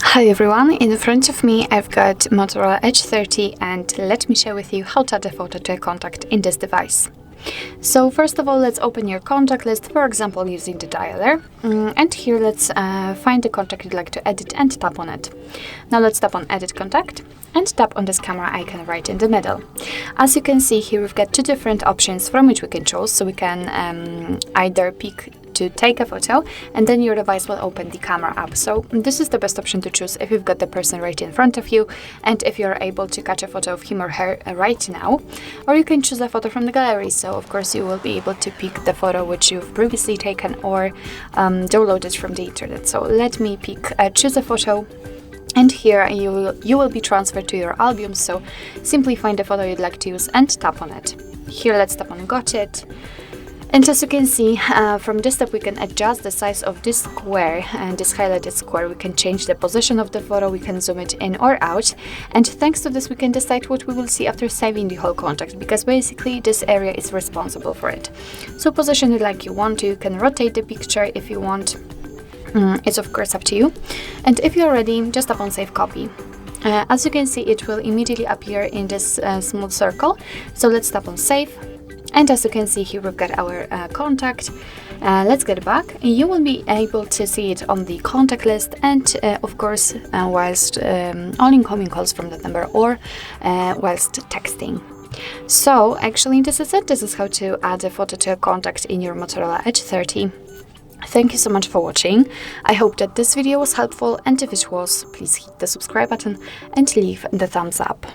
Hi everyone, in front of me I've got Motorola Edge 30 and let me share with you how to add a photo to a contact in this device. So first of all, let's open your contact list, for example using the dialer, and here let's find the contact you'd like to edit and tap on it. Now let's tap on edit contact and tap on this camera icon right in the middle. As you can see here, we've got two different options from which we can choose, so we can either pick to take a photo and then your device will open the camera app. So this is the best option to choose if you've got the person right in front of you and if you're able to catch a photo of him or her right now. Or you can choose a photo from the gallery, so of course you will be able to pick the photo which you've previously taken or download it from the internet. So let me choose a photo. And here you will be transferred to your album, so simply find the photo you'd like to use and tap on it. Here let's tap on Got It. And as you can see, from this step we can adjust the size of this square, and this highlighted square. We can change the position of the photo, we can zoom it in or out, and thanks to this we can decide what we will see after saving the whole contact, because basically this area is responsible for it. So position it like you want to, you can rotate the picture if you want, it's of course up to you. And if you're ready, just tap on Save Copy. As you can see, it will immediately appear in this smooth circle, so let's tap on Save. And as you can see here, we've got our contact. Let's get back. You will be able to see it on the contact list and of course whilst on incoming calls from that number or whilst texting. So actually this is it. This is how to add a photo to a contact in your Motorola Edge 30. Thank you so much for watching. I hope that this video was helpful, and if it was, please hit the subscribe button and leave the thumbs up.